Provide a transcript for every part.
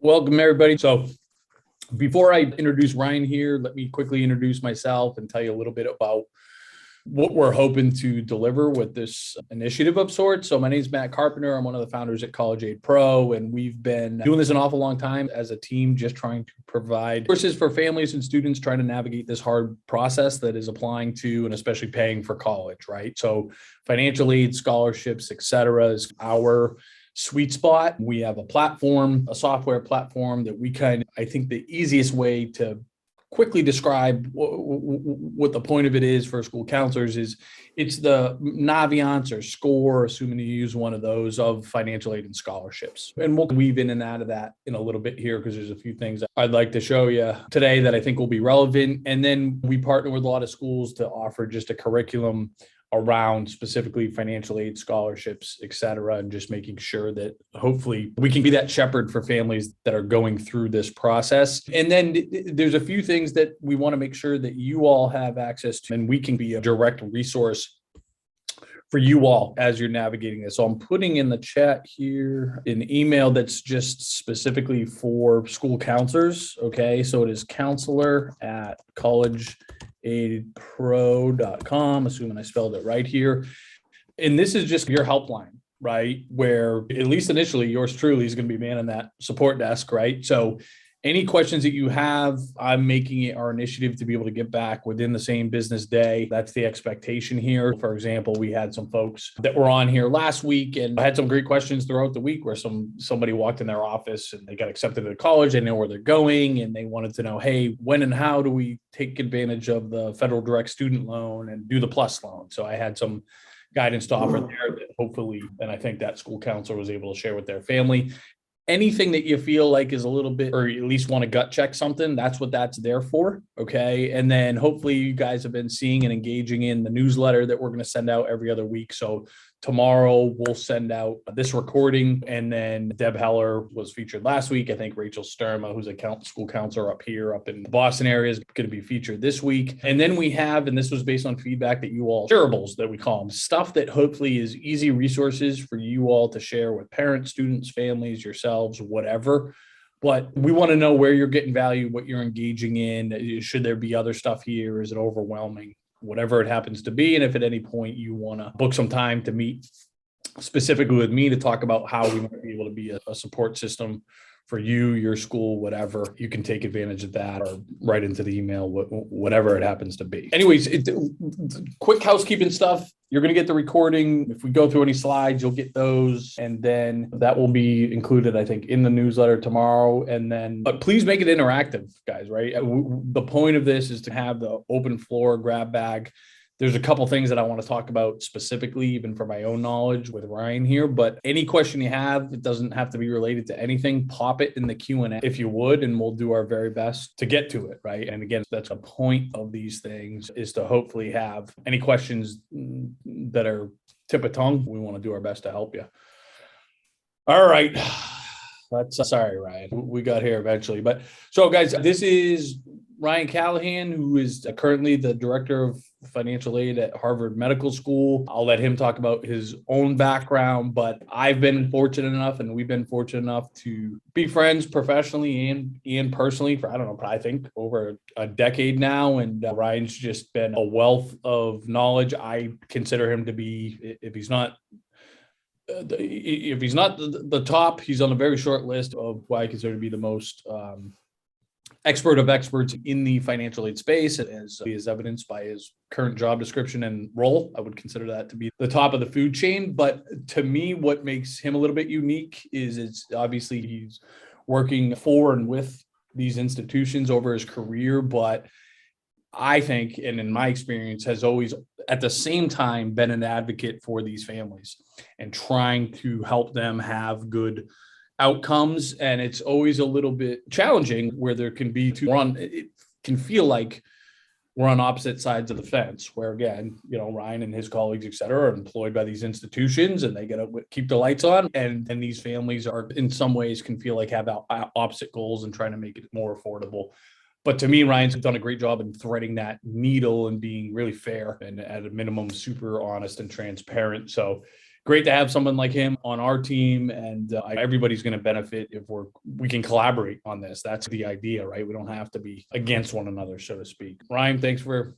Welcome, everybody. So before I introduce Ryan here, let me quickly introduce myself and tell you a little bit about what we're hoping to deliver with this initiative of sorts. So my name is Matt Carpenter. I'm one of the founders at College Aid Pro, and we've been doing this an awful long time as a team, just trying to provide resources for families and students trying to navigate this hard process that is applying to and especially paying for college, right? So financial aid, scholarships, et cetera, is our sweet spot. We have a platform, a software platform that I think the easiest way to quickly describe what the point of it is for school counselors is it's the Naviance or score, assuming you use one of those, of financial aid and scholarships. And we'll weave in and out of that in a little bit here because there's a few things I'd like to show you today that I think will be relevant. And then we partner with a lot of schools to offer just a curriculum around specifically financial aid, scholarships, et cetera, and just making sure that hopefully we can be that shepherd for families that are going through this process. And then there's a few things that we want to make sure that you all have access to, and we can be a direct resource for you all as you're navigating this. So I'm putting in the chat here an email that's just specifically for school counselors. Okay, so it is counselor@collegeaidpro.com, assuming I spelled it right here. And this is just your helpline, right? Where at least initially yours truly is going to be manning that support desk, right? So any questions that you have, I'm making it our initiative to be able to get back within the same business day. That's the expectation here. For example, we had some folks that were on here last week and I had some great questions throughout the week where somebody walked in their office and they got accepted to college. They know where they're going and they wanted to know, hey, when and how do we take advantage of the federal direct student loan and do the plus loan? So I had some guidance to offer there that hopefully, and I think that school counselor was able to share with their family. Anything that you feel like is a little bit, or at least want to gut check something, that's what that's there for. Okay. And then hopefully you guys have been seeing and engaging in the newsletter that we're going to send out every other week. So tomorrow we'll send out this recording, and then Deb Heller was featured last week. I think Rachel Sturma, who's a school counselor up in the Boston area, is going to be featured this week. And then we have, and this was based on feedback that you all, shareables that we call them, stuff that hopefully is easy resources for you all to share with parents, students, families, yourselves, whatever. But we want to know where you're getting value, what you're engaging in. Should there be other stuff here? Is it overwhelming? Whatever it happens to be. And if at any point you want to book some time to meet specifically with me to talk about how we might be able to be a support system for you, your school, whatever, you can take advantage of that or write into the email, whatever it happens to be. Anyways, quick housekeeping stuff. You're going to get the recording. If we go through any slides, you'll get those. And then that will be included, I think, in the newsletter tomorrow. And then, but please make it interactive, guys, right? The point of this is to have the open floor grab bag. There's a couple things that I want to talk about specifically, even for my own knowledge with Ryan here, but any question you have, it doesn't have to be related to anything, pop it in the Q&A if you would, and we'll do our very best to get to it, right? And again, that's a point of these things, is to hopefully have any questions that are tip of tongue. We want to do our best to help you. All right. Sorry, Ryan. We got here eventually. But so guys, this is Ryan Callahan, who is currently the director of financial aid at Harvard Medical School. I'll let him talk about his own background, but I've been fortunate enough, and we've been fortunate enough to be friends professionally and personally for, I don't know, I think over a decade now. And Ryan's just been a wealth of knowledge. I consider him to be, if he's not the top, he's on a very short list of what I consider to be the most expert of experts in the financial aid space, as is evidenced by his current job description and role. I would consider that to be the top of the food chain. But to me, what makes him a little bit unique is it's obviously he's working for and with these institutions over his career, but I think, and in my experience, has always at the same time been an advocate for these families and trying to help them have good outcomes. And it's always a little bit challenging where there can be it can feel like we're on opposite sides of the fence, where again, Ryan and his colleagues, et cetera, are employed by these institutions and they got to keep the lights on. And these families are in some ways can feel like have opposite goals and trying to make it more affordable. But to me, Ryan's done a great job in threading that needle and being really fair and at a minimum, super honest and transparent. So great to have someone like him on our team, and everybody's going to benefit if we can collaborate on this. That's the idea, right? We don't have to be against one another, so to speak. Ryan, thanks for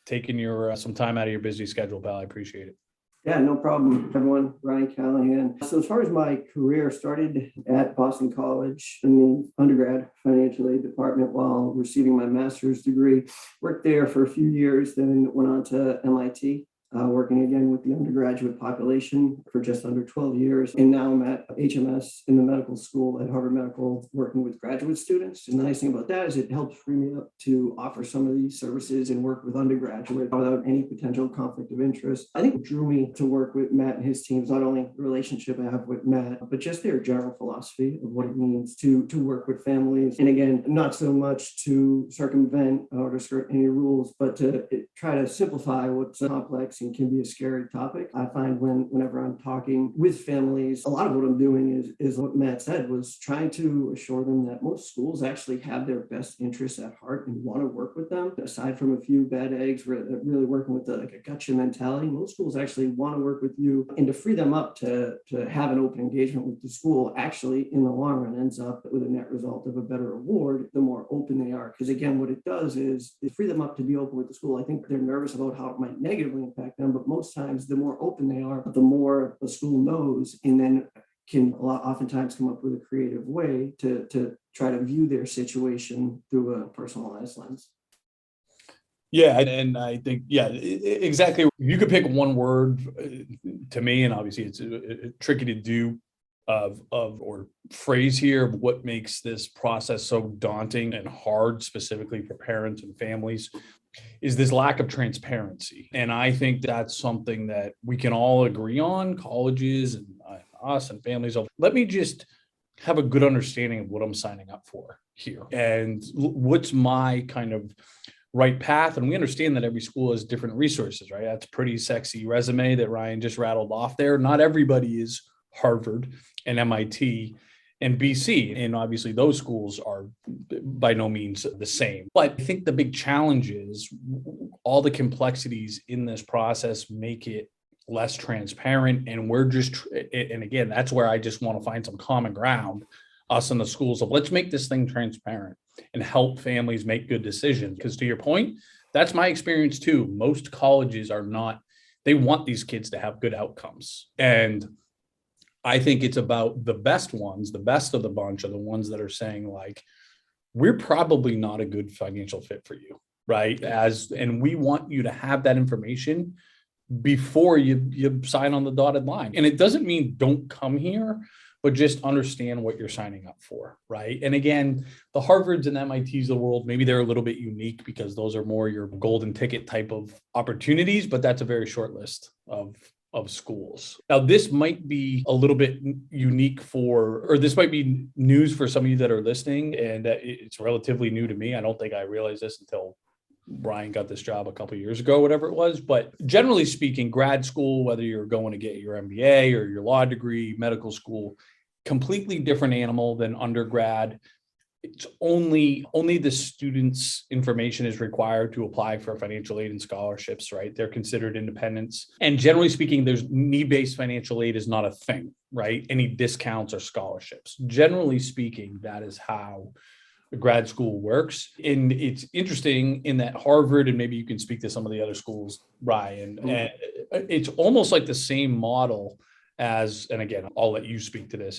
taking your some time out of your busy schedule, pal. I appreciate it. Yeah, no problem, everyone. Ryan Callahan. So as far as my career, started at Boston College in the undergrad financial aid department while receiving my master's degree. Worked there for a few years, then went on to MIT. Working again with the undergraduate population for just under 12 years. And now I'm at HMS in the medical school at Harvard Medical, working with graduate students. And the nice thing about that is it helps free me up to offer some of these services and work with undergraduate without any potential conflict of interest. I think what drew me to work with Matt and his teams, not only the relationship I have with Matt, but just their general philosophy of what it means to work with families. And again, not so much to circumvent or to skirt any rules, but to try to simplify what's complex and can be a scary topic. I find whenever I'm talking with families, a lot of what I'm doing is what Matt said, was trying to assure them that most schools actually have their best interests at heart and want to work with them. Aside from a few bad eggs, really working with like a gotcha mentality, most schools actually want to work with you, and to free them up to have an open engagement with the school actually in the long run ends up with a net result of a better award the more open they are. Because again, what it does is it free them up to be open with the school. I think they're nervous about how it might negatively impact them, but most times the more open they are, the more the school knows, and then can oftentimes come up with a creative way to try to view their situation through a personalized lens. Yeah, and I think, yeah, exactly. You could pick one word to me, and obviously it's tricky to do or phrase here of what makes this process so daunting and hard, specifically for parents and families, is this lack of transparency. And I think that's something that we can all agree on, colleges and us and families. Let me just have a good understanding of what I'm signing up for here and what's my kind of right path. And we understand that every school has different resources, right? That's a pretty sexy resume that Ryan just rattled off there. Not everybody is Harvard and MIT and BC. And obviously those schools are by no means the same. But I think the big challenge is all the complexities in this process make it less transparent. And and again, that's where I just want to find some common ground, us and the schools, of let's make this thing transparent and help families make good decisions. Because to your point, that's my experience too. Most colleges are not, they want these kids to have good outcomes. And I think it's about the best ones, the best of the bunch are the ones that are saying like, we're probably not a good financial fit for you, right? And we want you to have that information before you sign on the dotted line. And it doesn't mean don't come here, but just understand what you're signing up for, right? And again, the Harvards and MITs of the world, maybe they're a little bit unique because those are more your golden ticket type of opportunities, but that's a very short list of schools. Now, this might be a little bit unique or this might be news for some of you that are listening, and it's relatively new to me. I don't think I realized this until Brian got this job a couple of years ago, whatever it was. But generally speaking, grad school, whether you're going to get your MBA or your law degree, medical school, completely different animal than undergrad. It's only the student's information is required to apply for financial aid and scholarships, right? They're considered independents. And generally speaking, there's need-based financial aid is not a thing, right? Any discounts or scholarships. Generally speaking, that is how grad school works. And it's interesting in that Harvard, and maybe you can speak to some of the other schools, Ryan, and it's almost like the same model and again, I'll let you speak to this,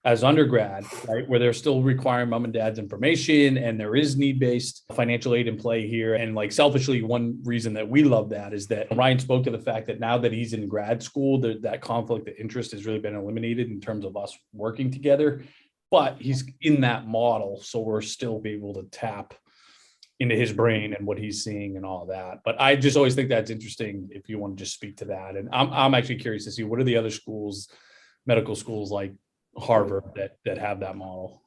as undergrad, right? Where they're still requiring mom and dad's information, and there is need-based financial aid in play here. And like selfishly, one reason that we love that is that Ryan spoke to the fact that now that he's in grad school, that conflict of interest has really been eliminated in terms of us working together. But he's in that model, so we're still able to tap into his brain and what he's seeing and all that. But I just always think that's interesting if you want to just speak to that. And I'm actually curious to see what are the other schools, medical schools like Harvard that have that model.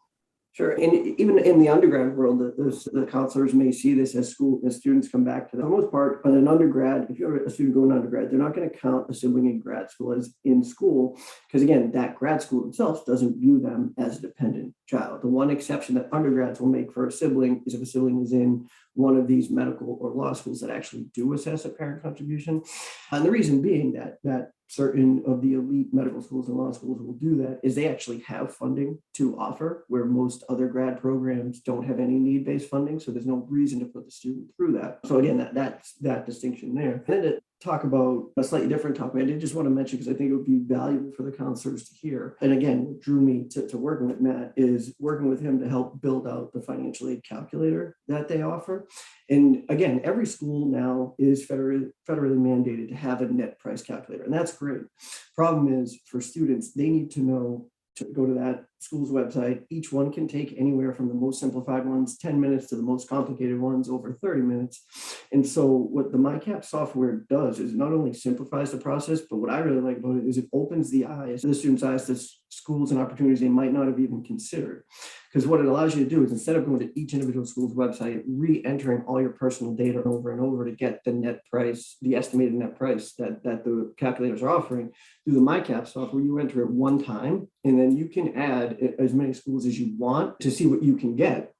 Sure. And even in the undergrad world, the counselors may see this as students come back to them. For the most part, on an undergrad, if you're a student going undergrad, they're not going to count a sibling in grad school as in school. Because again, that grad school itself doesn't view them as a dependent child. The one exception that undergrads will make for a sibling is if a sibling is in one of these medical or law schools that actually do assess a parent contribution. And the reason being that certain of the elite medical schools and law schools will do that is they actually have funding to offer, where most other grad programs don't have any need-based funding. So there's no reason to put the student through that. So again, that's that distinction there. And then to talk about a slightly different topic, I did just want to mention, because I think it would be valuable for the counselors to hear. And again, what drew me to working with Matt is working with him to help build out the financial aid calculator that they offer. And again, every school now is federally mandated to have a net price calculator, and that's great. Problem is, for students, they need to know to go to that school's website. Each one can take anywhere from the most simplified ones, 10 minutes, to the most complicated ones, over 30 minutes. And so what the MyCap software does is not only simplifies the process, but what I really like about it is it opens the eyes, the students' eyes, to schools and opportunities they might not have even considered. Because what it allows you to do is, instead of going to each individual school's website, re-entering all your personal data over and over to get the net price, the estimated net price that the calculators are offering, through the MyCap software, you enter it one time, and then you can add as many schools as you want to see what you can get.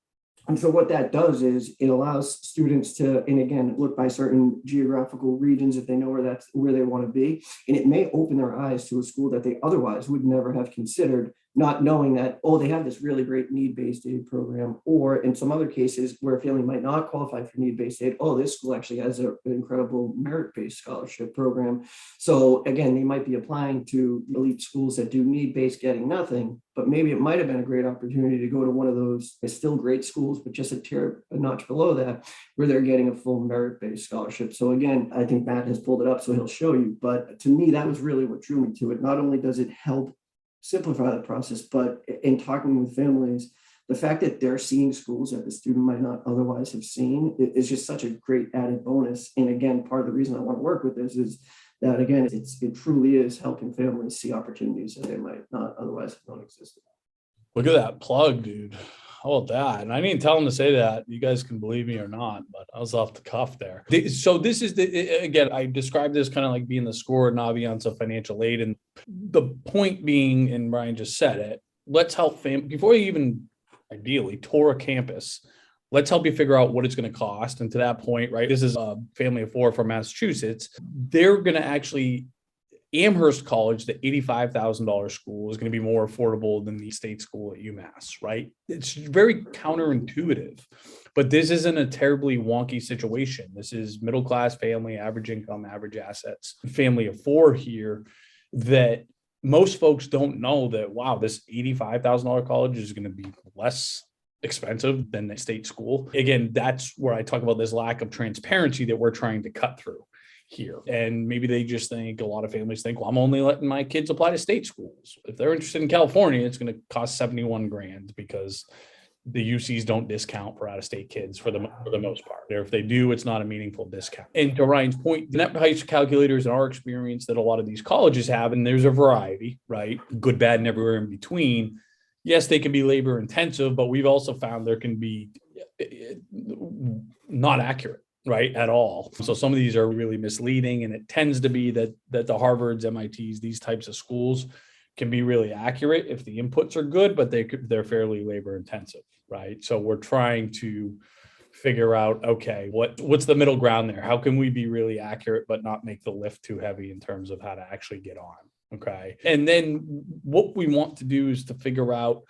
And so what that does is it allows students to, and again, look by certain geographical regions if they know where they want to be. And it may open their eyes to a school that they otherwise would never have considered, not knowing that, oh, they have this really great need-based aid program. Or in some other cases where a family might not qualify for need-based aid, oh, this school actually has an incredible merit-based scholarship program. So again, they might be applying to elite schools that do need-based, getting nothing, but maybe it might have been a great opportunity to go to one of those still great schools, but just a notch below that, where they're getting a full merit-based scholarship. So again, I think Matt has pulled it up, so he'll show you. But to me, that was really what drew me to it. Not only does it help simplify the process, but in talking with families, the fact that they're seeing schools that the student might not otherwise have seen is just such a great added bonus. And again, part of the reason I want to work with this is that, again, it truly is helping families see opportunities that they might not otherwise have known existed. Look at that plug, dude. How about that? And I didn't tell him to say that. You guys can believe me or not, but I was off the cuff there. So this is again, I described this kind of like being the score and ambiance of financial aid. And the point being, and Brian just said it, let's help before you even ideally tour a campus. Let's help you figure out what it's going to cost. And to that point, right, this is a family of four from Massachusetts. They're going to actually, Amherst College, the $85,000 school, is going to be more affordable than the state school at UMass, right? It's very counterintuitive, but this isn't a terribly wonky situation. This is middle-class family, average income, average assets, family of four here, that most folks don't know that, wow, this $85,000 college is going to be less expensive than the state school. Again, that's where I talk about this lack of transparency that we're trying to cut through here. And maybe they just think, a lot of families think, well, I'm only letting my kids apply to state schools. If they're interested in California, it's going to cost 71 grand because the UCs don't discount for out-of-state kids for the most part. Or if they do, it's not a meaningful discount. And to Ryan's point, the net price calculators in our experience that a lot of these colleges have, and there's a variety, right? Good, bad, and everywhere in between. Yes, they can be labor intensive, but we've also found there can be not accurate, right, at all. So some of these are really misleading, and it tends to be that the Harvards, MITs, these types of schools can be really accurate if the inputs are good, but they're fairly labor intensive, right? So we're trying to figure out, okay, what's the middle ground there? How can we be really accurate but not make the lift too heavy in terms of how to actually get on? Okay. And then what we want to do is to figure out,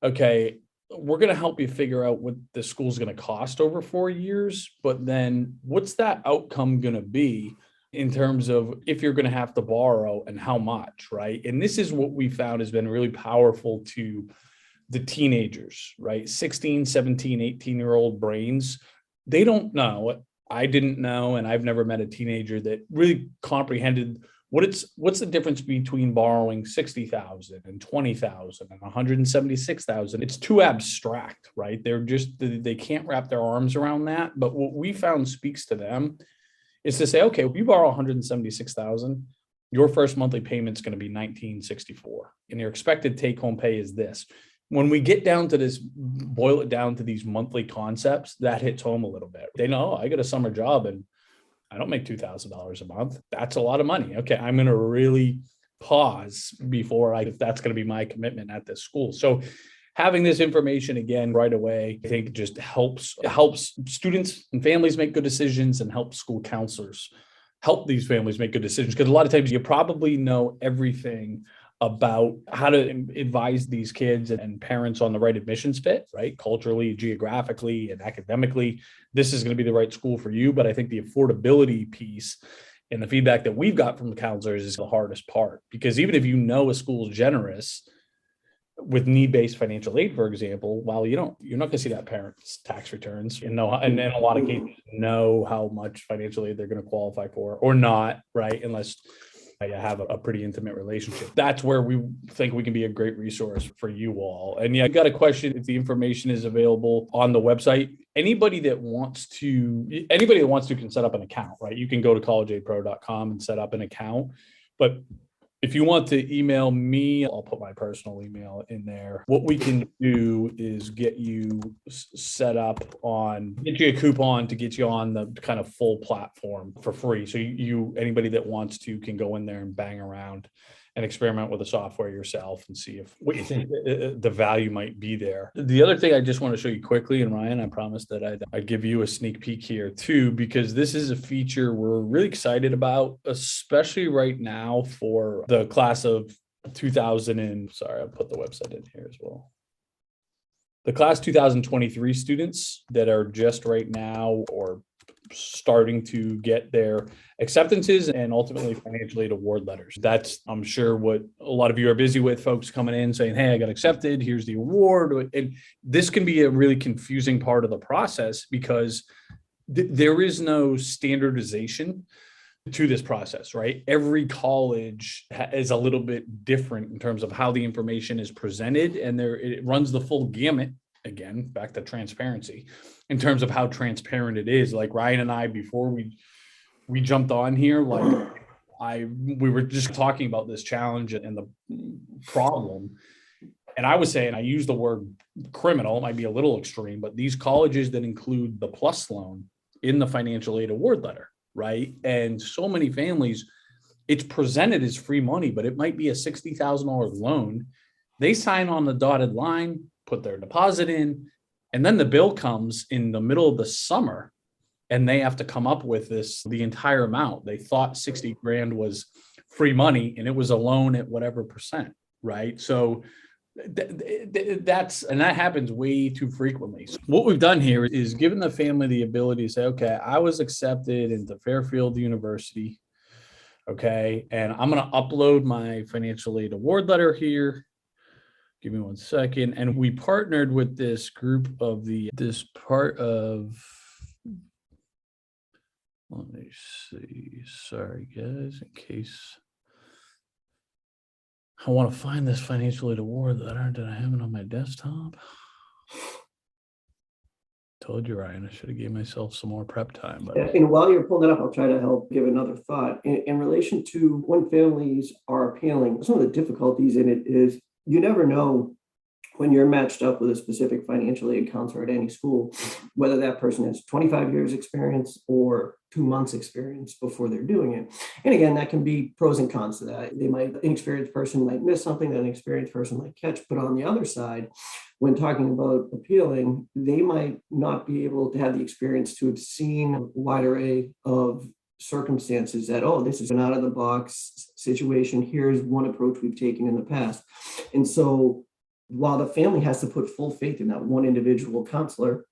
okay, we're going to help you figure out what the school's going to cost over 4 years, but then what's that outcome going to be in terms of if you're going to have to borrow and how much, right? And this is what we found has been really powerful to the teenagers, right? 16, 17, 18-year-old brains. They don't know. I didn't know, and I've never met a teenager that really comprehended what's the difference between borrowing 60,000 and 20,000 and 176,000. It's too abstract, right? They can't wrap their arms around that. But what we found speaks to them is to say, okay, if you borrow 176,000, your first monthly payment is going to be 1964, and your expected take-home pay is this. When we get down to this, boil it down to these monthly concepts, that hits home a little bit. They know, I got a summer job and I don't make $2,000 a month. That's a lot of money. Okay, I'm going to really pause before if that's going to be my commitment at this school. So having this information again right away, I think just helps students and families make good decisions, and helps school counselors help these families make good decisions. Because a lot of times you probably know everything about how to advise these kids and parents on the right admissions fit, right? Culturally, geographically, and academically, this is going to be the right school for you. But I think the affordability piece and the feedback that we've got from the counselors is the hardest part, because even if you know a school is generous with need-based financial aid, for example, while you're not going to see that parent's tax returns and know, and in a lot of cases know how much financial aid they're going to qualify for or not, right? Unless you have a pretty intimate relationship. That's where we think we can be a great resource for you all. And yeah, I got a question if the information is available on the website. Anybody that wants to can set up an account, right? You can go to collegeaidpro.com and set up an account. But if you want to email me, I'll put my personal email in there. What we can do is get you set up get you a coupon to get you on the kind of full platform for free. So anybody that wants to can go in there and bang around and experiment with the software yourself and see if what you think the value might be there. The other thing I just want to show you quickly, and Ryan, I promised that I'd give you a sneak peek here too, because this is a feature we're really excited about, especially right now for the class of 2000 and sorry, I'll put the website in here as well. The class 2023 students that are just right now or starting to get their acceptances and ultimately financial aid award letters. That's, I'm sure, what a lot of you are busy with, folks coming in saying, hey, I got accepted, here's the award. And this can be a really confusing part of the process because there is no standardization to this process, right? Every college is a little bit different in terms of how the information is presented, and it runs the full gamut. Again, back to transparency in terms of how transparent it is. Like Ryan and I, before we jumped on here, like we were just talking about this challenge and the problem. And I was saying, I use the word criminal, it might be a little extreme, but these colleges that include the PLUS loan in the financial aid award letter, right? And so many families, it's presented as free money, but it might be a $60,000 loan. They sign on the dotted line, put their deposit in, and then the bill comes in the middle of the summer and they have to come up with the entire amount. They thought 60 grand was free money and it was a loan at whatever percent, right? So that happens way too frequently. So what we've done here is given the family the ability to say, okay, I was accepted into Fairfield University. Okay. And I'm going to upload my financial aid award letter here. Give me 1 second. And we partnered with this group of this part of, let me see. Sorry, guys, in case I want to find this financial aid award letter. Did I have it on my desktop? Told you, Ryan, I should have gave myself some more prep time. But and while you're pulling it up, I'll try to help give another thought. In relation to when families are appealing, some of the difficulties in it is you never know when you're matched up with a specific financial aid counselor at any school, whether that person has 25 years experience or 2 months experience before they're doing it. And again, that can be pros and cons to that. An inexperienced person might miss something that an experienced person might catch. But on the other side, when talking about appealing, they might not be able to have the experience to have seen a wide array of circumstances that, oh, this is an out of the box situation. Here's one approach we've taken in the past. And so while the family has to put full faith in that one individual counselor,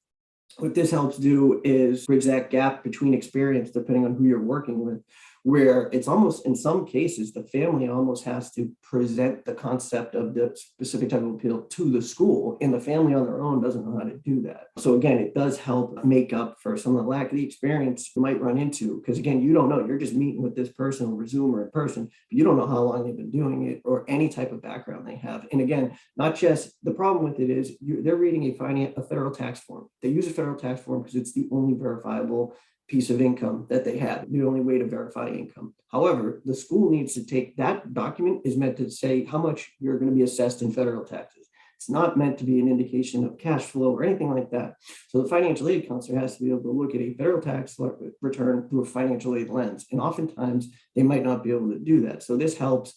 what this helps do is bridge that gap between experience, depending on who you're working with, where it's almost, in some cases, the family almost has to present the concept of the specific type of appeal to the school, and the family on their own doesn't know how to do that. So again, it does help make up for some of the lack of the experience you might run into, because again, you don't know, you're just meeting with this person over Zoom or in person, but you don't know how long they've been doing it or any type of background they have. And again, not just, the problem with it is they're reading a federal tax form. They use a federal tax form because it's the only verifiable piece of income that they have, the only way to verify income. However, the school needs to take that document is meant to say how much you're going to be assessed in federal taxes. It's not meant to be an indication of cash flow or anything like that. So the financial aid counselor has to be able to look at a federal tax return through a financial aid lens. And oftentimes they might not be able to do that. So this helps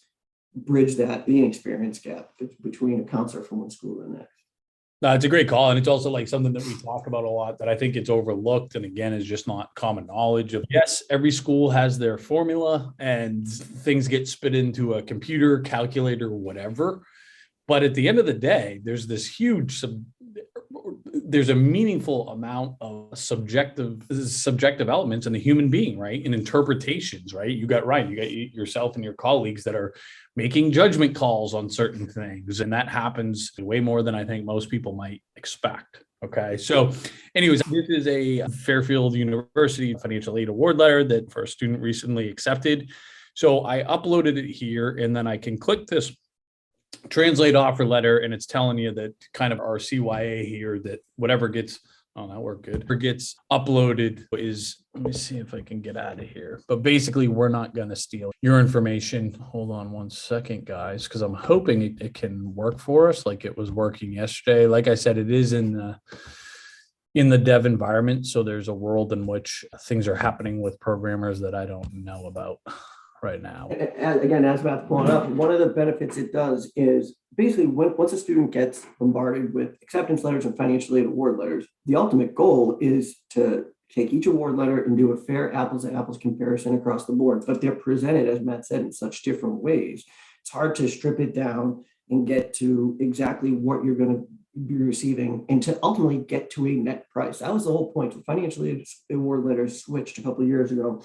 bridge the inexperience gap between a counselor from one school and the next. No, it's a great call. And it's also like something that we talk about a lot that I think it's overlooked. And again, is just not common knowledge of, yes, every school has their formula and things get spit into a computer, calculator, whatever. But at the end of the day, there's this there's a meaningful amount of subjective elements in the human being, right? And interpretations, right? You got yourself and your colleagues that are making judgment calls on certain things. And that happens way more than I think most people might expect. Okay. So anyways, this is a Fairfield University financial aid award letter that for a student recently accepted. So I uploaded it here and then I can click this translate offer letter and it's telling you that kind of our CYA here that whatever gets, oh, that worked good, or gets uploaded is, let me see if I can get out of here. But basically, we're not going to steal your information. Hold on one second, guys, because I'm hoping it can work for us like it was working yesterday. Like I said, it is in the dev environment. So there's a world in which things are happening with programmers that I don't know about right now. And again, as Matt's pulling up, one of the benefits it does is basically once a student gets bombarded with acceptance letters and financial aid award letters, the ultimate goal is to take each award letter and do a fair apples to apples comparison across the board. But they're presented, as Matt said, in such different ways. It's hard to strip it down and get to exactly what you're going to be receiving and to ultimately get to a net price. That was the whole point. The financial aid award letters switched a couple of years ago,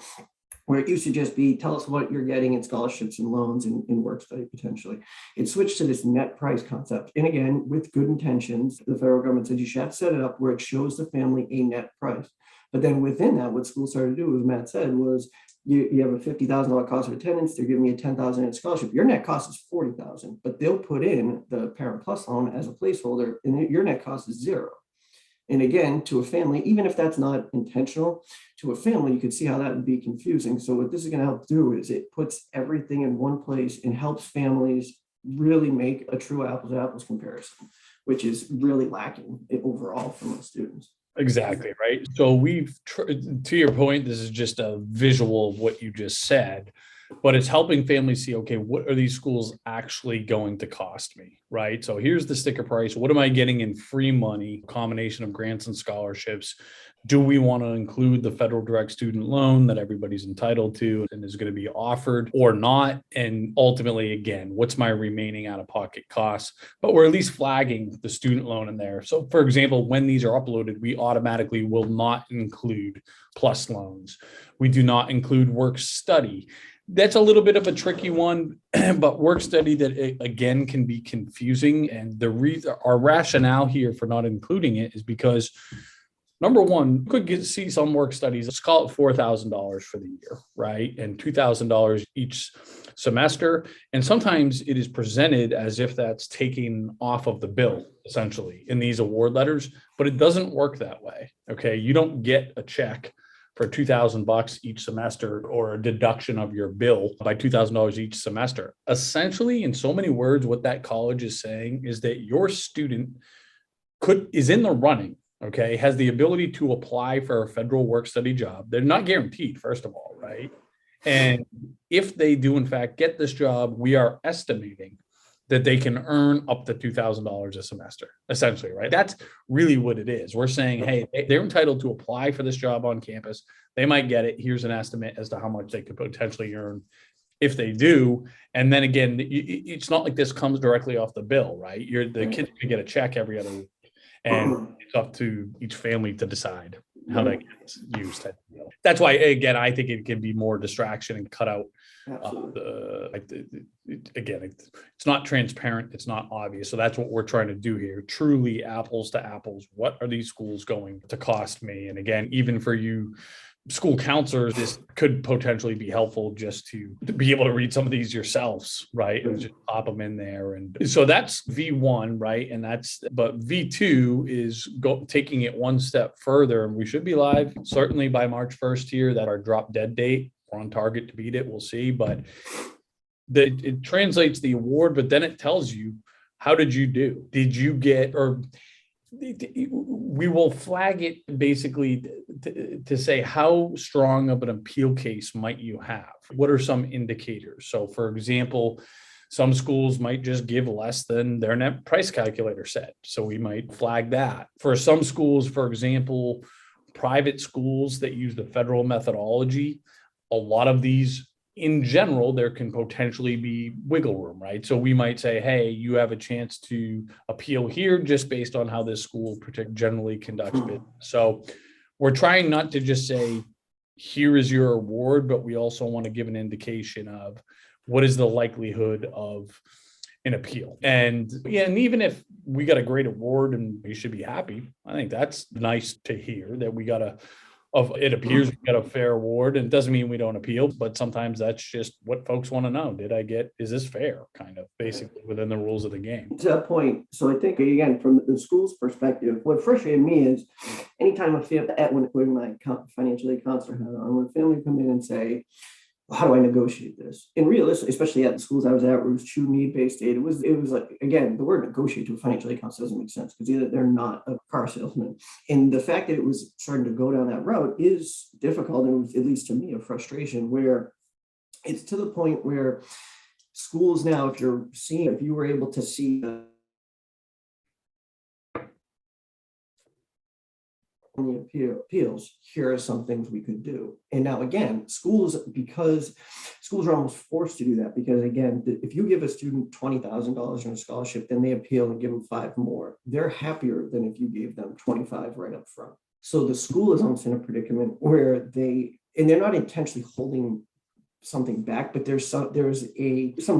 where it used to just be, tell us what you're getting in scholarships and loans and in work study potentially. It switched to this net price concept. And again, with good intentions, the federal government said you should set it up where it shows the family a net price. But then within that, what schools started to do, as Matt said, was you have a $50,000 cost of attendance, they're giving you a $10,000 in scholarship. Your net cost is $40,000, but they'll put in the Parent Plus loan as a placeholder and your net cost is zero. And again, to a family, even if that's not intentional, to a family, you could see how that would be confusing. So what this is going to help do is it puts everything in one place and helps families really make a true apples to apples comparison, which is really lacking overall for most students. Exactly, right? So to your point, this is just a visual of what you just said, but it's helping families see, okay, what are these schools actually going to cost me, right? So here's the sticker price. What am I getting in free money, combination of grants and scholarships? Do we want to include the federal direct student loan that everybody's entitled to and is going to be offered or not? And ultimately, again, what's my remaining out-of-pocket costs? But we're at least flagging the student loan in there. So for example, when these are uploaded, we automatically will not include plus loans. We do not include work study. That's a little bit of a tricky one, but work study that again can be confusing. And our rationale here for not including it is because number one, you could see some work studies, let's call it $4,000 for the year, right? And $2,000 each semester. And sometimes it is presented as if that's taken off of the bill, essentially, in these award letters, but it doesn't work that way. Okay. You don't get a check for $2,000 each semester or a deduction of your bill by $2,000 each semester. Essentially, in so many words, what that college is saying is that your student is in the running, okay, has the ability to apply for a federal work study job. They're not guaranteed, first of all, right? And if they do, in fact, get this job, we are estimating that they can earn up to $2,000 a semester, essentially, right? That's really what it is. We're saying, hey, they're entitled to apply for this job on campus. They might get it. Here's an estimate as to how much they could potentially earn if they do. And then again, it's not like this comes directly off the bill, right? The kids can get a check every other week. And it's up to each family to decide how that gets used. That's why, again, I think it can be more distraction and cut out. Again, it's not transparent. It's not obvious. So that's what we're trying to do here. Truly apples to apples. What are these schools going to cost me? And again, even for you school counselors, this could potentially be helpful just to be able to read some of these yourselves, right? And just pop them in there. And so that's V1, right? But V2 is taking it one step further. And we should be live certainly by March 1st here. That our drop dead date. We're on target to beat it. We'll see. But it translates the award, but then it tells you, how did you do? Did you get, or we will flag it basically to say how strong of an appeal case might you have? What are some indicators? So for example, Some schools might just give less than their net price calculator said. So we might flag that. For some schools, for example, private schools that use the federal methodology, a lot of these in general, there can potentially be wiggle room, right? So we might say, hey, you have a chance to appeal here just based on how this school generally conducts business. So we're trying not to just say, here is your award, but we also want to give an indication of what is the likelihood of an appeal. And yeah, and even if we got a great award and we should be happy, I think that's nice to hear that we got it appears we got a fair award, and it doesn't mean we don't appeal, but sometimes that's just what folks want to know. Is this fair? Kind of basically within the rules of the game. To that point, so I think, again, from the school's perspective, what frustrated me is anytime a family, when my financial aid counselor had on, when a family come in and say, how do I negotiate this? And realistically, especially at the schools I was at, where it was true need-based aid, it was like, again, the word negotiate to a financial aid counselor doesn't make sense because either they're not a car salesman. And the fact that it was starting to go down that route is difficult. And it was, at least to me, a frustration where it's to the point where schools now, if you were able to see the appeals, here are some things we could do. And now again, because schools are almost forced to do that, because again, if you give a student $20,000 in a scholarship, then they appeal and give them 5 more, they're happier than if you gave them 25 right up front. So the school is almost in a predicament where they're not intentionally holding something back, but there's some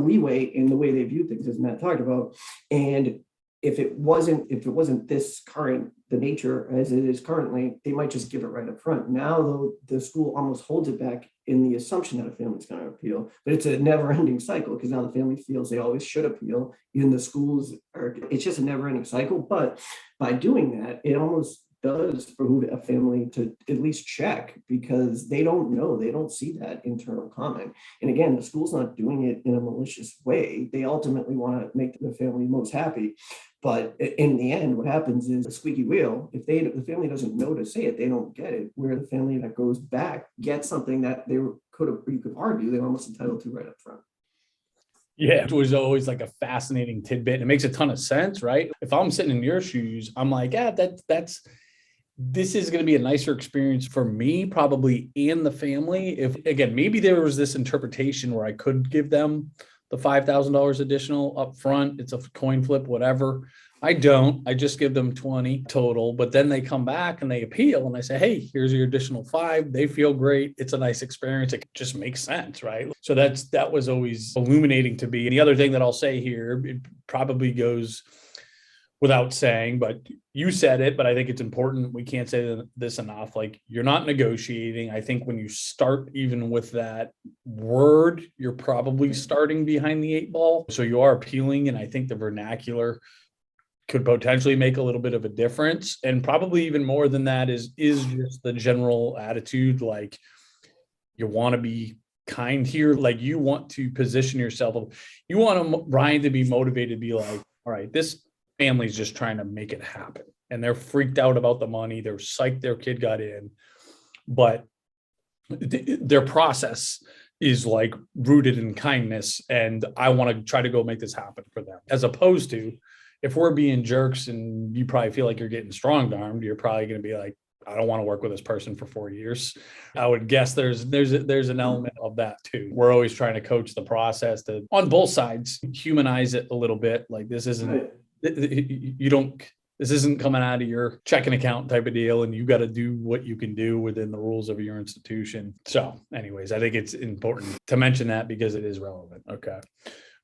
leeway in the way they view things, as Matt talked about. And if it wasn't this current, the nature as it is currently, they might just give it right up front. Now, though, the school almost holds it back in the assumption that a family's going to appeal, but it's a never-ending cycle because now the family feels they always should appeal. Even the schools it's just a never-ending cycle. But by doing that, it almost does behoove a family to at least check, because they don't know, they don't see that internal comment. And again, the school's not doing it in a malicious way. They ultimately want to make the family most happy. But in the end, what happens is a squeaky wheel. If the family doesn't know to say it, they don't get it. Where the family that goes back gets something that you could argue they're almost entitled to right up front. Yeah, it was always like a fascinating tidbit. And it makes a ton of sense, right? If I'm sitting in your shoes, I'm like, yeah, this is going to be a nicer experience for me, probably, and the family. If, again, maybe there was this interpretation where I could give them the $5,000 additional up front. It's a coin flip, whatever. I don't. I just give them 20 total, but then they come back and they appeal and I say, hey, here's your additional 5. They feel great. It's a nice experience. It just makes sense, right? So that was always illuminating to me. And the other thing that I'll say here, it probably goes without saying, but you said it, but I think it's important. We can't say this enough. Like, you're not negotiating. I think when you start even with that word, you're probably starting behind the 8 ball. So you are appealing. And I think the vernacular could potentially make a little bit of a difference. And probably even more than that is just the general attitude. Like, you want to be kind here. Like, you want to position yourself. You want Ryan to be motivated to be like, all right, this family's just trying to make it happen. And they're freaked out about the money. They're psyched their kid got in. But their process is like rooted in kindness. And I want to try to go make this happen for them. As opposed to, if we're being jerks and you probably feel like you're getting strong-armed, you're probably going to be like, I don't want to work with this person for 4 years. I would guess there's an element of that too. We're always trying to coach the process to, on both sides, humanize it a little bit. Like, this isn't coming out of your checking account type of deal, and you got to do what you can do within the rules of your institution. So anyways, I think it's important to mention that because it is relevant. Okay.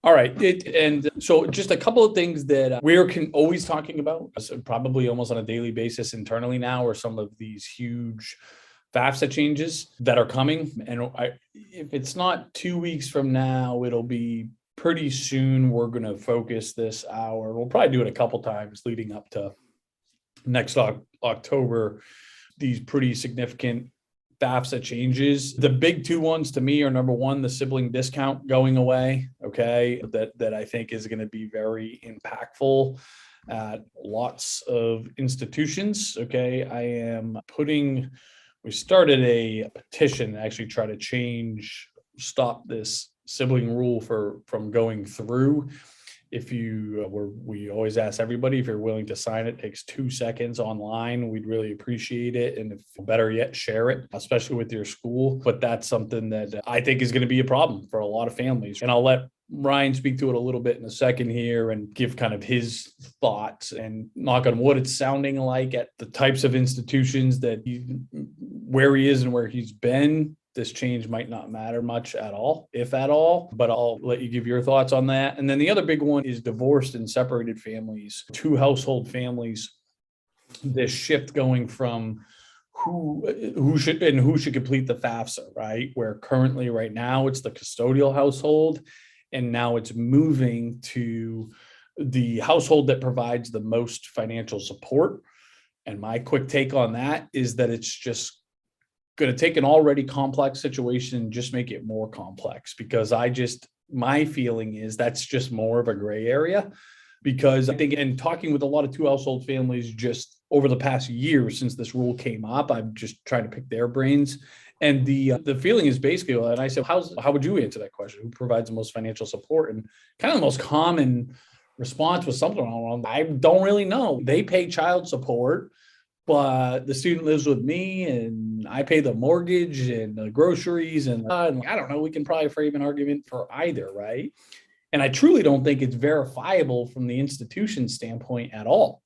All right. And so just a couple of things that we're always talking about, probably almost on a daily basis internally now, are some of these huge FAFSA changes that are coming. And if it's not 2 weeks from now, it'll be pretty soon. We're going to focus this hour. We'll probably do it a couple times leading up to next October. These pretty significant FAFSA changes. The big 2 ones to me are, number one, the sibling discount going away. Okay. That I think is going to be very impactful at lots of institutions. Okay. We started a petition to actually try to stop this sibling rule from going through. If we always ask everybody if you're willing to sign it. It takes 2 seconds online. We'd really appreciate it. And if better yet, share it, especially with your school. But that's something that I think is going to be a problem for a lot of families. And I'll let Ryan speak to it a little bit in a second here and give kind of his thoughts, and knock on wood, it's sounding like at the types of institutions where he is and where he's been, this change might not matter much at all, if at all, but I'll let you give your thoughts on that. And then the other big one is divorced and separated families, 2 household families. This shift going from who should complete the FAFSA, right? Where currently right now it's the custodial household, and now it's moving to the household that provides the most financial support. And my quick take on that is that it's just going to take an already complex situation and just make it more complex, because my feeling is that's just more of a gray area. Because I think, and talking with a lot of 2 household families just over the past year since this rule came up, I'm just trying to pick their brains. And the feeling is basically, and I said, how would you answer that question? Who provides the most financial support? And kind of the most common response was something along, I don't really know. They pay child support, but the student lives with me and I pay the mortgage and the groceries and I don't know, we can probably frame an argument for either, right? And I truly don't think it's verifiable from the institution standpoint at all.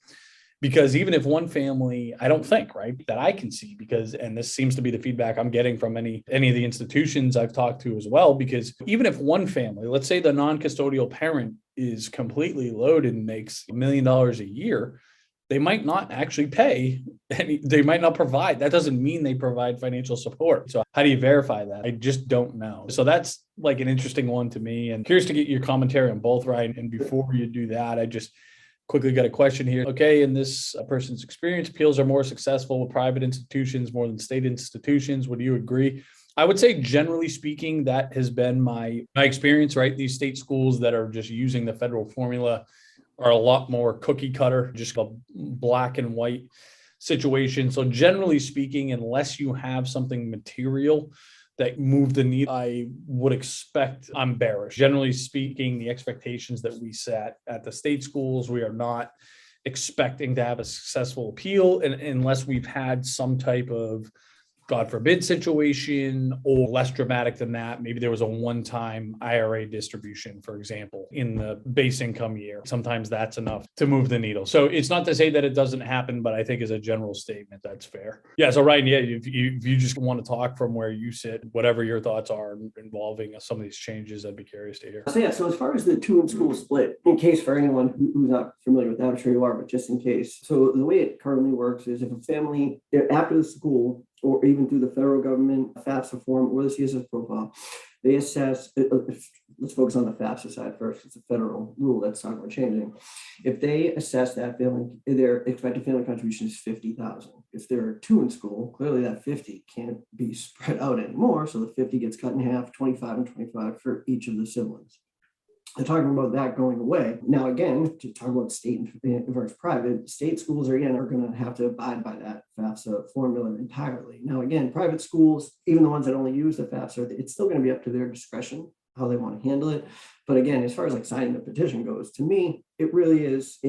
Because even if one family, I don't think, right, that I can see, and this seems to be the feedback I'm getting from any of the institutions I've talked to as well, because even if one family, let's say the non-custodial parent is completely loaded and makes $1 million a year, they might not actually pay they might not provide. That doesn't mean they provide financial support. So how do you verify that? I just don't know. So that's like an interesting one to me, and curious to get your commentary on both, Ryan. And before you do that, I just quickly got a question here. Okay, in this person's experience, appeals are more successful with private institutions more than state institutions. Would you agree? I would say, generally speaking, that has been my experience, right? These state schools that are just using the federal formula are a lot more cookie cutter, just a black and white situation. So generally speaking, unless you have something material that move the needle, I would expect, I'm bearish. Generally speaking, the expectations that we set at the state schools, we are not expecting to have a successful appeal unless we've had some type of, God forbid, situation, or less dramatic than that. Maybe there was a one-time IRA distribution, for example, in the base income year. Sometimes that's enough to move the needle. So it's not to say that it doesn't happen, but I think as a general statement, that's fair. Yeah. So Ryan, yeah, if you just want to talk from where you sit, whatever your thoughts are involving some of these changes, I'd be curious to hear. So as far as the 2 in school split, in case for anyone who's not familiar with that, I'm sure you are, but just in case. So the way it currently works is if a family, after the school, or even through the federal government FAFSA form or the CSS profile, they assess, let's focus on the FAFSA side first. It's a federal rule that's not going to changing. If they assess that family, their expected family contribution is $50,000. If there are 2 in school, clearly that 50 can't be spread out anymore. So the 50 gets cut in half, 25 and 25 for each of the siblings. They're talking about that going away. Now, again, to talk about state versus private, state schools are going to have to abide by that FAFSA formula entirely. Now, again, private schools, even the ones that only use the FAFSA, it's still going to be up to their discretion how they want to handle it. But again, as far as like signing the petition goes, to me, it really is,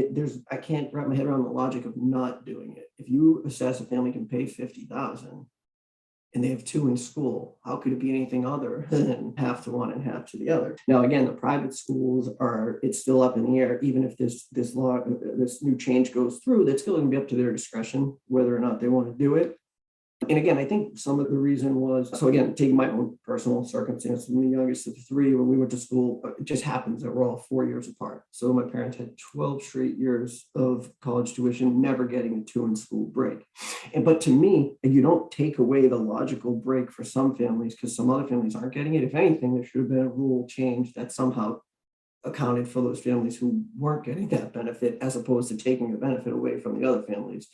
I can't wrap my head around the logic of not doing it. If you assess a family can pay $50,000, and they have 2 in school, how could it be anything other than half to one and half to the other? Now, again, the private schools it's still up in the air. Even if this new change goes through, that's still going to be up to their discretion whether or not they want to do it. And again, I think some of the reason was, so again, taking my own personal circumstance, I'm the youngest of 3 when we went to school, it just happens that we're all 4 years apart. So my parents had 12 straight years of college tuition, never getting a 2 in school break. But to me, you don't take away the logical break for some families because some other families aren't getting it. If anything, there should have been a rule change that somehow accounted for those families who weren't getting that benefit, as opposed to taking the benefit away from the other families,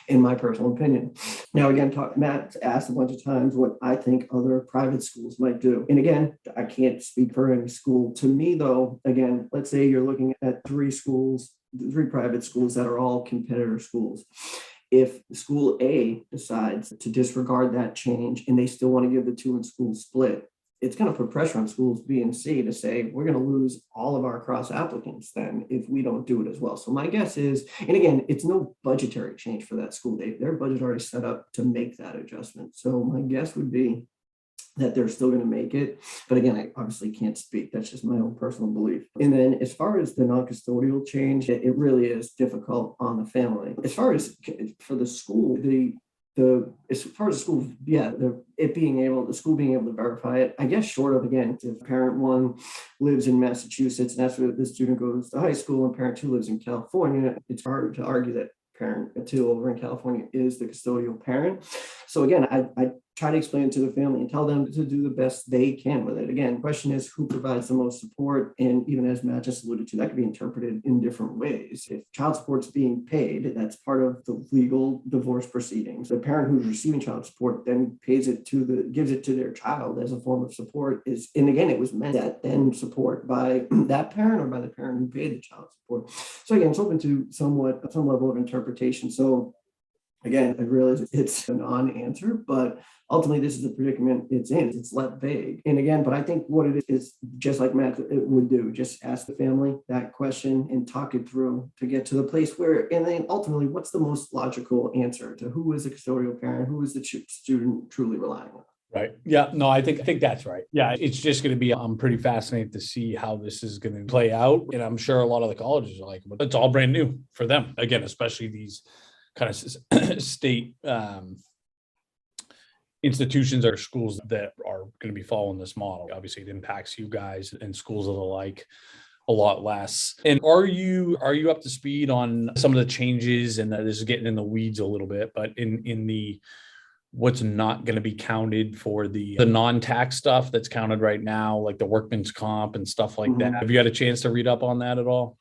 in my personal opinion. Now, again, Matt asked a bunch of times what I think other private schools might do. And again, I can't speak for any school. To me, though, again, let's say you're looking at 3 private schools that are all competitor schools. If school A decides to disregard that change and they still want to give the 2 in school split, it's going to put pressure on schools B and C to say, we're going to lose all of our cross applicants then if we don't do it as well. So my guess is, and again, it's no budgetary change for that school. Their budget already set up to make that adjustment. So my guess would be that they're still going to make it. But again, I obviously can't speak. That's just my own personal belief. And then as far as the non-custodial change, it really is difficult on the family. As far as for the school, as far as the school, the school being able to verify it, I guess short of, again, if parent one lives in Massachusetts and that's where the student goes to high school and parent two lives in California, it's hard to argue that parent two over in California is the custodial parent. So again, I try to explain it to the family and tell them to do the best they can with it. Again, the question is who provides the most support. And even as Matt just alluded to, that could be interpreted in different ways. If child support's being paid, that's part of the legal divorce proceedings. The parent who's receiving child support then gives it to their child as a form of support and again, it was meant that then support by that parent or by the parent who paid the child support. So again, it's open to some level of interpretation. So again, I realize it's a non-answer, but ultimately this is the predicament it's in. It's left vague. And again, but I think what it is just like Matt would do, just ask the family that question and talk it through to get to the place where, and then ultimately, what's the most logical answer to who is the custodial parent, who is the student truly relying on? Right. Yeah. No, I think that's right. Yeah. It's just going to be, I'm pretty fascinated to see how this is going to play out. And I'm sure a lot of the colleges are like, but it's all brand new for them. Again, especially these kind of state institutions or schools that are going to be following this model. Obviously, it impacts you guys and schools of the like a lot less. And are you up to speed on some of the changes? And this is getting in the weeds a little bit, but in the what's not going to be counted for the non-tax stuff that's counted right now, like the workman's comp and stuff like that. Have you had a chance to read up on that at all?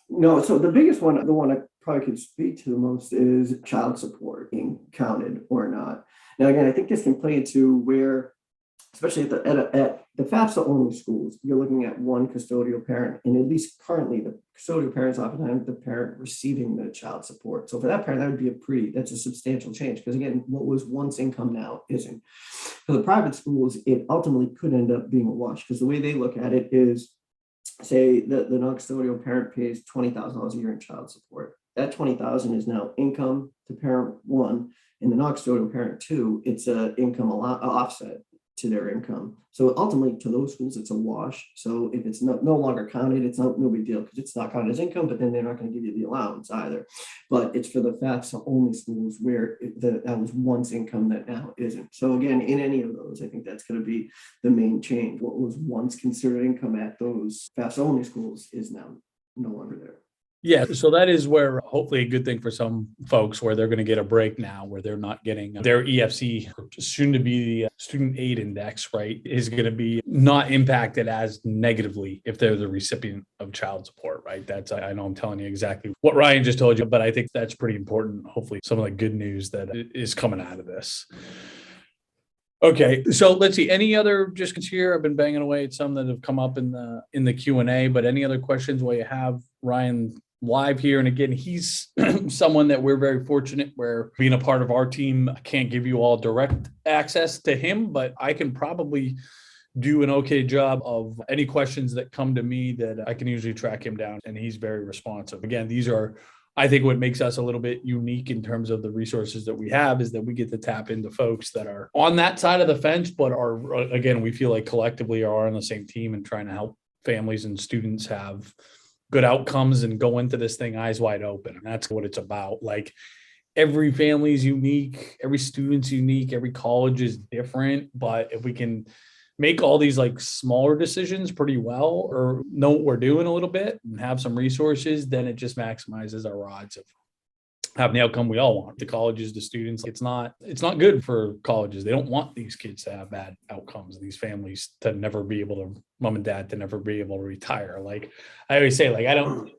No. So the biggest one, the one I probably could speak to the most is child support being counted or not. Now, again, I think this can play into where, especially at the FAFSA only schools, you're looking at one custodial parent, and at least currently the custodial parents oftentimes the parent receiving the child support. So for that parent, that would be that's a substantial change because again, what was once income now isn't. For the private schools, it ultimately could end up being a wash because the way they look at it is, say the non-custodial parent pays $20,000 a year in child support. That $20,000 is now income to parent one, and the non-custodial parent two, it's an income offset to their income. So ultimately to those schools, it's a wash. So if it's no longer counted, it's no big deal because it's not counted as income, but then they're not going to give you the allowance either. But it's for the FAFSA only schools where that was once income that now isn't. So again, in any of those, I think that's going to be the main change. What was once considered income at those FAFSA only schools is now no longer there. Yeah, so that is where hopefully a good thing for some folks where they're going to get a break now, where they're not getting their EFC, soon to be the student aid index, right, is going to be not impacted as negatively if they're the recipient of child support, right? That's, I know I'm telling you exactly what Ryan just told you, but I think that's pretty important. Hopefully some of the good news that is coming out of this. Okay, so let's see. Any other just here? I've been banging away at some that have come up in the Q&A, but any other questions while you have Ryan live here? And again, he's someone that we're very fortunate where being a part of our team, I can't give you all direct access to him, but I can probably do an okay job of any questions that come to me that I can usually track him down, and he's very responsive. Again, these are, I think what makes us a little bit unique in terms of the resources that we have is that we get to tap into folks that are on that side of the fence, but are, again, we feel like collectively are on the same team and trying to help families and students have good outcomes and go into this thing eyes wide open. And that's what it's about. Like every family is unique, every student's unique, every college is different, but if we can make all these like smaller decisions pretty well or know what we're doing a little bit and have some resources, then it just maximizes our odds of having the outcome we all want. The colleges, the students, it's not good for colleges. They don't want these kids to have bad outcomes, these families to never be able to, mom and dad to never be able to retire. Like I always say, like,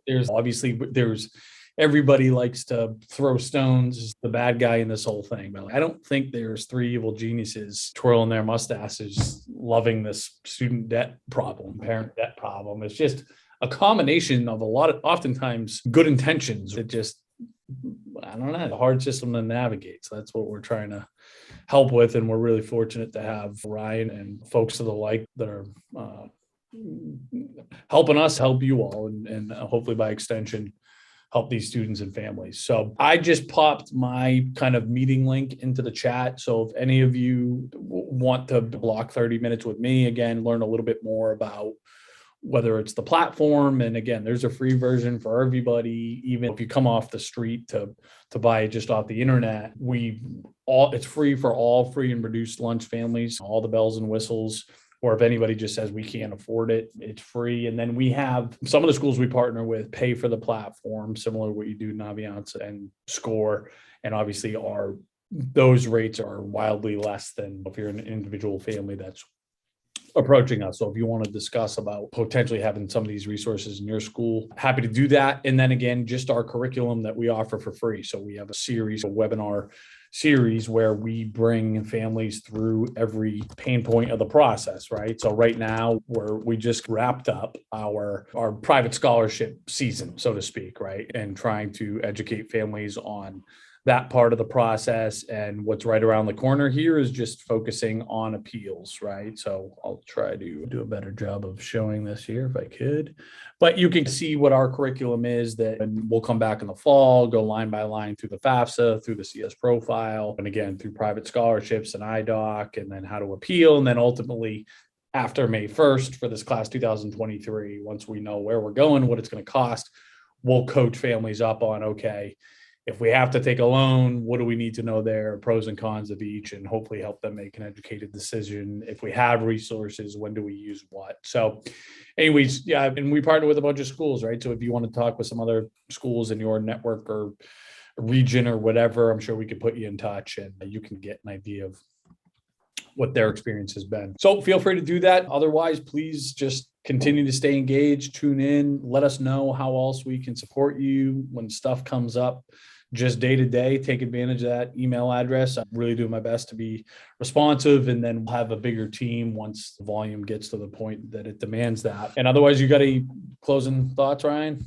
there's everybody likes to throw stones, the bad guy in this whole thing. But I don't think there's three evil geniuses twirling their mustaches, loving this student debt problem, parent debt problem. It's just a combination of oftentimes good intentions. It just, I don't know, a hard system to navigate. So that's what we're trying to help with. And we're really fortunate to have Ryan and folks of the like that are helping us help you all, and hopefully by extension, help these students and families. So I just popped my kind of meeting link into the chat. So if any of you want to block 30 minutes with me, again, learn a little bit more about whether it's the platform. And again, there's a free version for everybody. Even if you come off the street to buy it just off the internet, it's free for all free and reduced lunch families, all the bells and whistles. Or if anybody just says we can't afford it, it's free. And then we have some of the schools we partner with pay for the platform, similar to what you do Naviance and Score. And obviously those rates are wildly less than if you're an individual family that's approaching us. So if you want to discuss about potentially having some of these resources in your school, happy to do that. And then again, just our curriculum that we offer for free. So we have a webinar series where we bring families through every pain point of the process, right? So right now we just wrapped up our private scholarship season, so to speak, right? And trying to educate families on that part of the process. And what's right around the corner here is just focusing on appeals, right? So I'll try to do a better job of showing this here if I could. But you can see what our curriculum is, that and we'll come back in the fall, go line by line through the FAFSA, through the CS profile, and again, through private scholarships and IDOC, and then how to appeal. And then ultimately, after May 1st for this class 2023, once we know where we're going, what it's going to cost, we'll coach families up on, okay, if we have to take a loan, what do we need to know there, pros and cons of each, and hopefully help them make an educated decision. If we have resources, when do we use what? So anyways, yeah, and we partner with a bunch of schools, right? So if you want to talk with some other schools in your network or region or whatever, I'm sure we could put you in touch and you can get an idea of what their experience has been. So feel free to do that. Otherwise, please just continue to stay engaged, tune in, let us know how else we can support you when stuff comes up. Just day to day, take advantage of that email address. I'm really doing my best to be responsive, and then we'll have a bigger team once the volume gets to the point that it demands that. And otherwise, you got any closing thoughts, Ryan?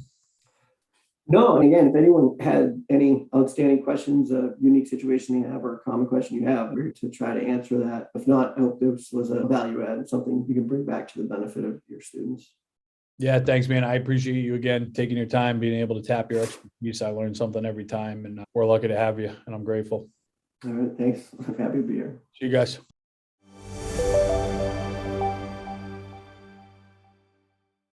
No, and again, if anyone had any outstanding questions, a unique situation you have or a common question you have, we're here to try to answer that. If not, I hope this was a value add, something you can bring back to the benefit of your students. Yeah, thanks, man. I appreciate you again taking your time, being able to tap your expertise. I learn something every time, and we're lucky to have you, and I'm grateful. All right, thanks. I'm happy to be here. See you guys.